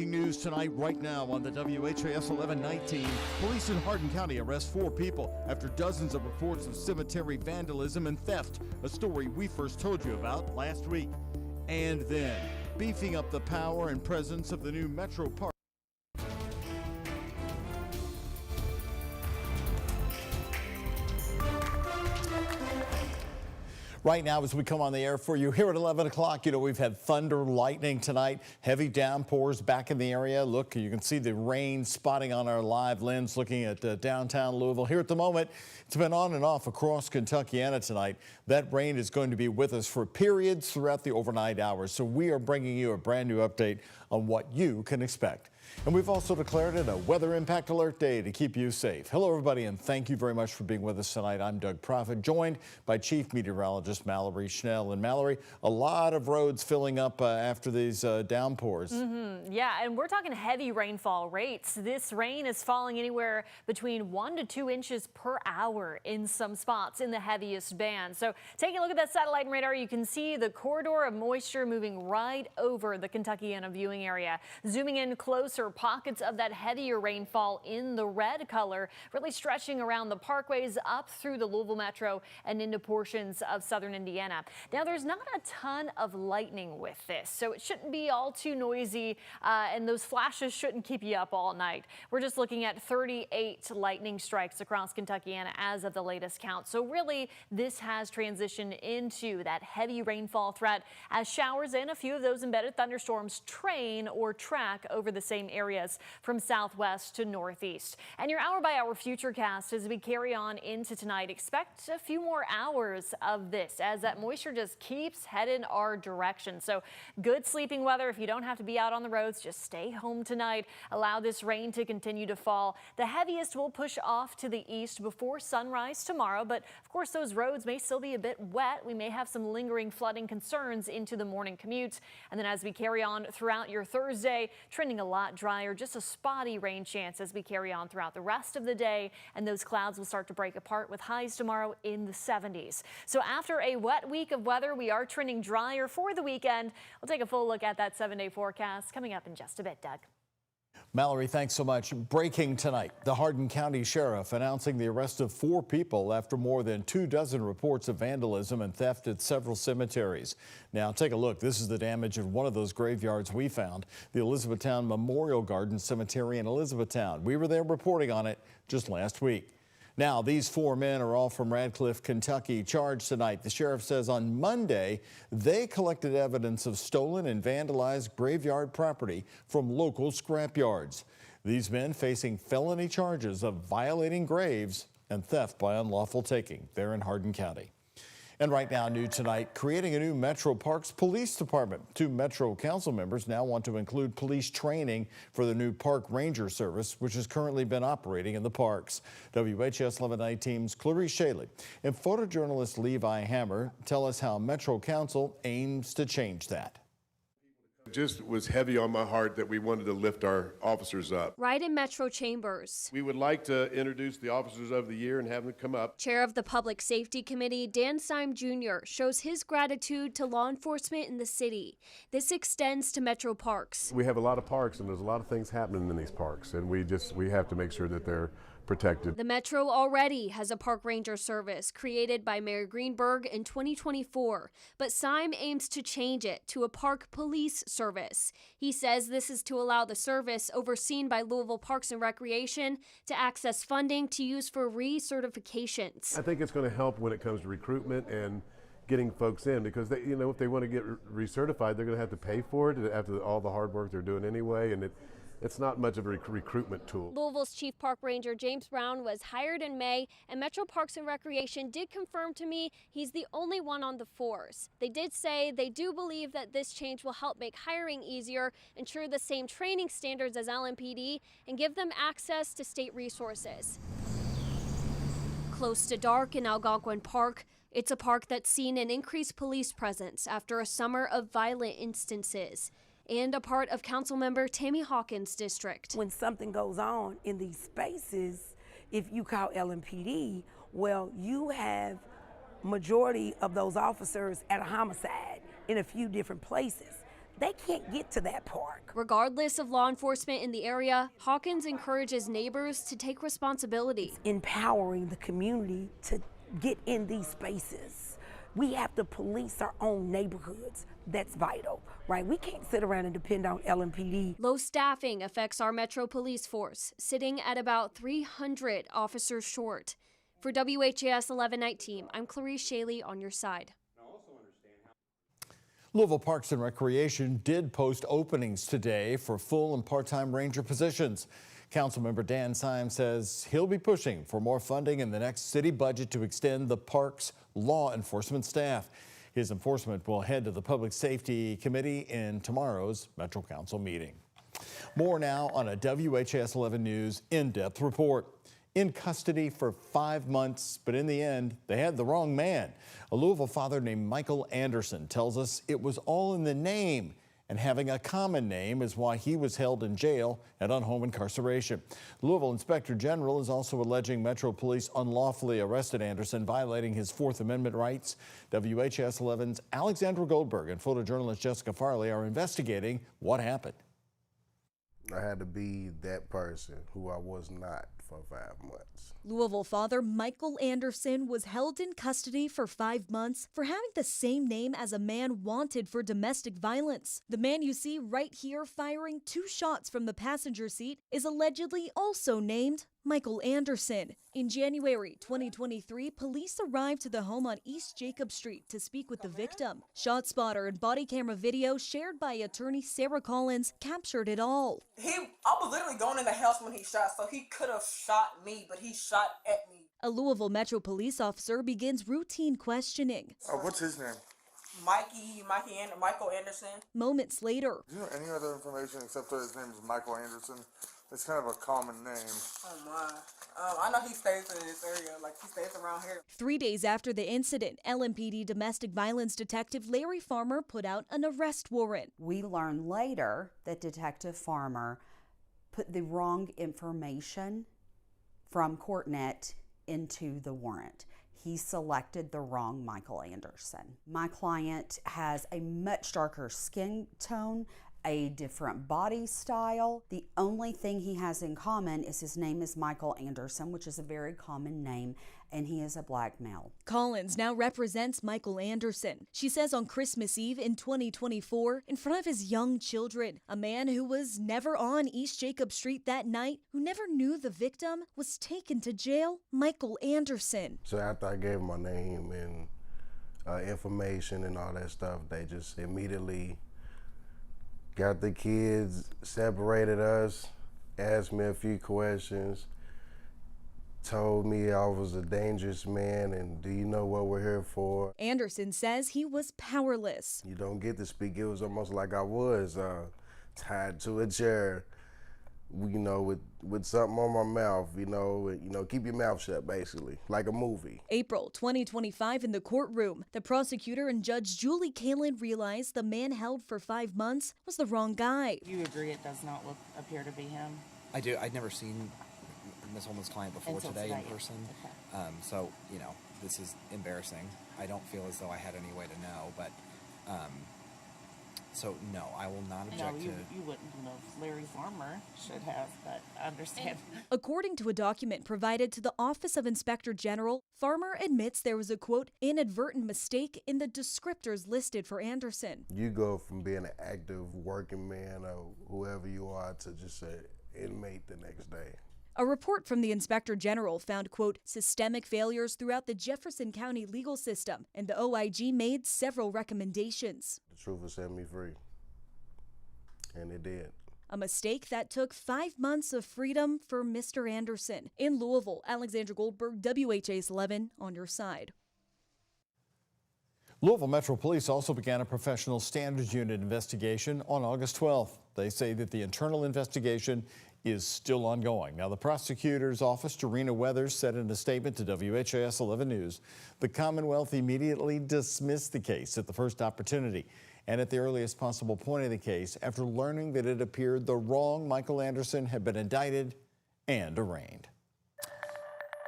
News tonight, right now on the WHAS11 19. Police in Hardin County arrest 4 people after dozens of reports of cemetery vandalism and theft, a story we first told you about last week. And then, beefing up the power and presence of the new Metro Park. Right now, as we come on the air for you here at 11 o'clock, we've had thunder, lightning tonight, heavy downpours back in the area. Look, you can see the rain spotting on our live lens looking at downtown Louisville. Here at the moment, it's been on and off across Kentuckiana tonight. That rain is going to be with us for periods throughout the overnight hours. So we are bringing you a brand new update on what you can expect. And we've also declared it a weather impact alert day to keep you safe. Hello, everybody, and thank you very much for being with us tonight. I'm Doug Proffitt, joined by Chief Meteorologist Mallory Schnell. And Mallory, a lot of roads filling up after these downpours. Yeah, and we're talking heavy rainfall rates. This rain is falling anywhere between 1 to 2 inches per hour in some spots in the heaviest band. So taking a look at that satellite and radar, you can see the corridor of moisture moving right over the Kentuckiana viewing area. Zooming in closer, pockets of that heavier rainfall in the red color, really stretching around the parkways up through the Louisville metro and into portions of southern Indiana. Now, there's not a ton of lightning with this, so it shouldn't be all too noisy, and those flashes shouldn't keep you up all night. We're just looking at 38 lightning strikes across Kentuckiana as of the latest count. So really, this has transitioned into that heavy rainfall threat as showers and a few of those embedded thunderstorms train or track over the same areas from southwest to northeast. And your hour-by-hour futurecast as we carry on into tonight. Expect a few more hours of this as that moisture just keeps heading our direction. So good sleeping weather. If you don't have to be out on the roads, just stay home tonight. Allow this rain to continue to fall. The heaviest will push off to the east before sunrise tomorrow, but of course those roads may still be a bit wet. We may have some lingering flooding concerns into the morning commute. And then as we carry on throughout your Thursday, trending a lot drier, just a spotty rain chance as we carry on throughout the rest of the day, and those clouds will start to break apart with highs tomorrow in the 70s. So after a wet week of weather, we are trending drier for the weekend. We'll take a full look at that 7-day forecast coming up in just a bit, Doug. Mallory, thanks so much. Breaking tonight, the Hardin County Sheriff announcing the arrest of 4 people after more than 24 reports of vandalism and theft at several cemeteries. Now, take a look. This is the damage of one of those graveyards we found, the Elizabethtown Memorial Garden Cemetery in Elizabethtown. We were there reporting on it just last week. Now, these 4 men are all from Radcliffe, Kentucky, charged tonight. The sheriff says on Monday they collected evidence of stolen and vandalized graveyard property from local scrapyards. These men facing felony charges of violating graves and theft by unlawful taking. They're in Hardin County. And right now, new tonight, creating a new Metro Parks Police Department. 2 Metro Council members now want to include police training for the new Park Ranger Service, which has currently been operating in the parks. WHAS 11 team's Clarice Shaley and photojournalist Levi Hammer tell us how Metro Council aims to change that. It just was heavy on my heart that we wanted to lift our officers up. Right in Metro Chambers. We would like to introduce the Officers of the Year and have them come up. Chair of the Public Safety Committee, Dan Syme Jr., shows his gratitude to law enforcement in the city. This extends to Metro Parks. We have a lot of parks and there's a lot of things happening in these parks, and we have to make sure that they're protected. The Metro already has a park ranger service created by Mayor Greenberg in 2024, but Syme aims to change it to a park police service. He says this is to allow the service overseen by Louisville Parks and Recreation to access funding to use for recertifications. I think it's going to help when it comes to recruitment and getting folks in, because they, if they want to get recertified, they're going to have to pay for it after all the hard work they're doing anyway, and it's not much of a recruitment tool. Louisville's Chief Park Ranger James Brown was hired in May, and Metro Parks and Recreation did confirm to me he's the only one on the force. They did say they do believe that this change will help make hiring easier, ensure the same training standards as LMPD, and give them access to state resources. Close to dark in Algonquin Park, it's a park that's seen an increased police presence after a summer of violent instances, and a part of Councilmember Tammy Hawkins' district. When something goes on in these spaces, if you call LMPD, well, you have majority of those officers at a homicide in a few different places. they can't get to that park. Regardless of law enforcement in the area, Hawkins encourages neighbors to take responsibility. Empowering the community to get in these spaces. We have to police our own neighborhoods. That's vital, right? We can't sit around and depend on LMPD. Low staffing affects our Metro Police force, sitting at about 300 officers short. For WHAS 11 Night Team, I'm Clarice Shaley on your side. Louisville Parks and Recreation did post openings today for full and part-time ranger positions. Councilmember Dan Symes says he'll be pushing for more funding in the next city budget to extend the park's law enforcement staff. His enforcement will head to the Public Safety Committee in tomorrow's Metro Council meeting. More now on a WHAS 11 News in-depth report. In custody for 5 months, but in the end, they had the wrong man. A Louisville father named Michael Anderson tells us it was all in the name, and having a common name is why he was held in jail and on home incarceration. Louisville Inspector General is also alleging Metro Police unlawfully arrested Anderson, violating his Fourth Amendment rights. WHAS 11's Alexandra Goldberg and photojournalist Jessica Farley are investigating what happened. I had to be that person who I was not for 5 months. Louisville father Michael Anderson was held in custody for 5 months for having the same name as a man wanted for domestic violence. The man you see right here firing 2 shots from the passenger seat is allegedly also named Michael Anderson. In January 2023, police arrived to the home on East Jacob Street to speak with the victim. ShotSpotter and body camera video shared by attorney Sarah Collins captured it all. I was literally going in the house when he shot, so he could have shot me, but he shot at me. A Louisville Metro police officer begins routine questioning. What's his name? Michael Anderson. Moments later, Do you know any other information except that his name is Michael Anderson? It's kind of a common name. Oh my. I know he stays in this area, like he stays around here. 3 days after the incident, LMPD domestic violence detective Larry Farmer put out an arrest warrant. We learned later that Detective Farmer put the wrong information from CourtNet into the warrant. He selected the wrong Michael Anderson. My client has a much darker skin tone, a different body style. The only thing he has in common is his name is Michael Anderson, which is a very common name, and he is a black male. Collins now represents Michael Anderson. She says on Christmas Eve in 2024, in front of his young children, a man who was never on East Jacob Street that night, who never knew the victim, was taken to jail, Michael Anderson. So after I gave my name and information and all that stuff, they just immediately got the kids, separated us, asked me a few questions, told me I was a dangerous man and do you know what we're here for? Anderson says he was powerless. You don't get to speak. It was almost like I was tied to a chair, with something on my mouth, keep your mouth shut, basically, like a movie. April 2025 in the courtroom, the prosecutor and Judge Julie Kalin realized the man held for 5 months was the wrong guy. Do you agree it does not appear to be him? I do. I'd never seen Ms. Holman's client before today in person. Okay. So, this is embarrassing. I don't feel as though I had any way to know, but so no, I will not object to. You wouldn't know. Larry Farmer should have, but I understand. According to a document provided to the Office of Inspector General, Farmer admits there was a, quote, inadvertent mistake in the descriptors listed for Anderson. You go from being an active working man or whoever you are to just an inmate the next day. A report from the Inspector General found, quote, systemic failures throughout the Jefferson County legal system, and the OIG made several recommendations. The truth will set me free, and it did. A mistake that took 5 months of freedom for Mr. Anderson. In Louisville, Alexandra Goldberg, WHAS 11, on your side. Louisville Metro Police also began a professional standards unit investigation on August 12th. They say that the internal investigation is still ongoing. Now, the prosecutor's office, Tarina Weathers, said in a statement to WHAS 11 News, the Commonwealth immediately dismissed the case at the first opportunity and at the earliest possible point of the case after learning that it appeared the wrong Michael Anderson had been indicted and arraigned.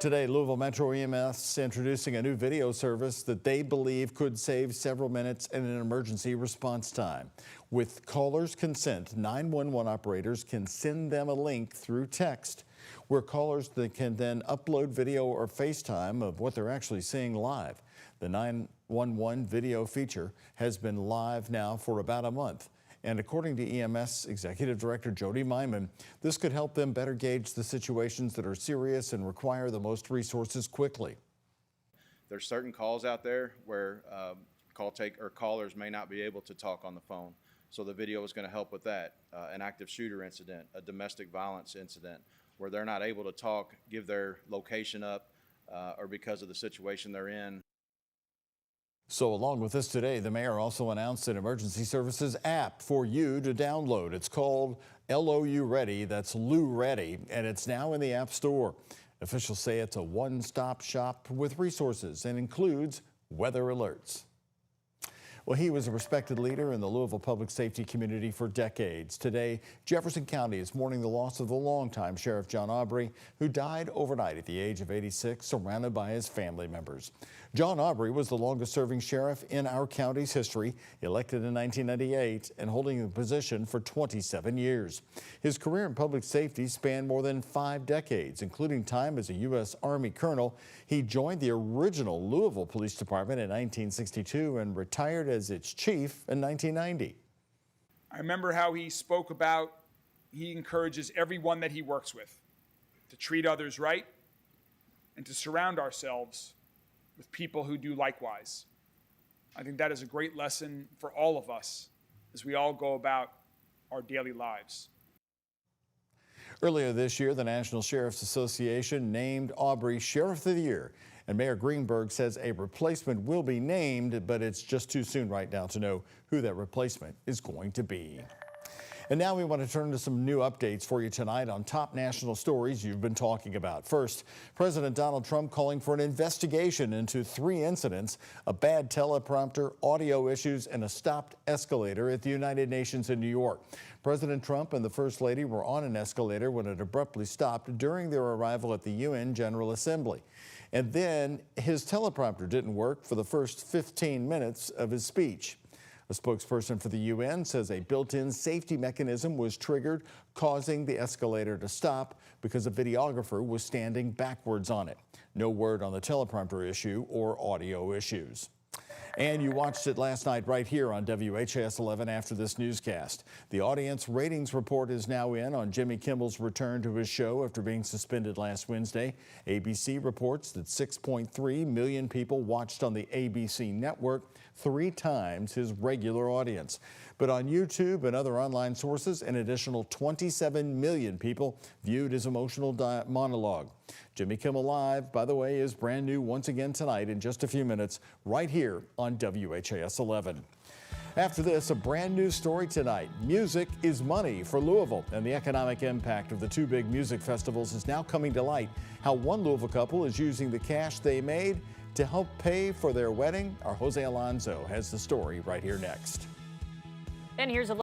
Today, Louisville Metro EMS introducing a new video service that they believe could save several minutes in an emergency response time. With callers' consent, 911 operators can send them a link through text where callers can then upload video or FaceTime of what they're actually seeing live. The 911 video feature has been live now for about a month. And according to EMS Executive Director Jody Myman, this could help them better gauge the situations that are serious and require the most resources quickly. There's certain calls out there where callers may not be able to talk on the phone. So the video is going to help with that. An active shooter incident, a domestic violence incident, where they're not able to talk, give their location up, or because of the situation they're in. So along with this today, the mayor also announced an emergency services app for you to download. It's called LOU Ready, that's Lou Ready, and it's now in the App Store. Officials say it's a one-stop shop with resources and includes weather alerts. Well, he was a respected leader in the Louisville public safety community for decades. Today, Jefferson County is mourning the loss of the longtime Sheriff John Aubrey, who died overnight at the age of 86, surrounded by his family members. John Aubrey was the longest-serving sheriff in our county's history, elected in 1998 and holding the position for 27 years. His career in public safety spanned more than 5 decades, including time as a U.S. Army colonel. He joined the original Louisville Police Department in 1962 and retired as its chief in 1990. I remember how he spoke about he encourages everyone that he works with to treat others right and to surround ourselves with people who do likewise. I think that is a great lesson for all of us as we all go about our daily lives. Earlier this year, the National Sheriff's Association named Aubrey Sheriff of the Year. And Mayor Greenberg says a replacement will be named, but it's just too soon right now to know who that replacement is going to be. And now we want to turn to some new updates for you tonight on top national stories you've been talking about. First, President Donald Trump calling for an investigation into 3 incidents, a bad teleprompter, audio issues, and a stopped escalator at the United Nations in New York. President Trump and the First Lady were on an escalator when it abruptly stopped during their arrival at the UN General Assembly. And then his teleprompter didn't work for the first 15 minutes of his speech. A spokesperson for the UN says a built-in safety mechanism was triggered, causing the escalator to stop because a videographer was standing backwards on it. No word on the teleprompter issue or audio issues. And you watched it last night right here on WHAS11 after this newscast. The audience ratings report is now in on Jimmy Kimmel's return to his show after being suspended last Wednesday. ABC reports that 6.3 million people watched on the ABC network, 3 times his regular audience. But on YouTube and other online sources, an additional 27 million people viewed his emotional monologue. Jimmy Kimmel Live, by the way, is brand new once again tonight in just a few minutes right here on WHAS 11. After this, a brand new story tonight. Music is money for Louisville, and the economic impact of the 2 big music festivals is now coming to light. How one Louisville couple is using the cash they made to help pay for their wedding. Our Jose Alonso has the story right here next. And here's a look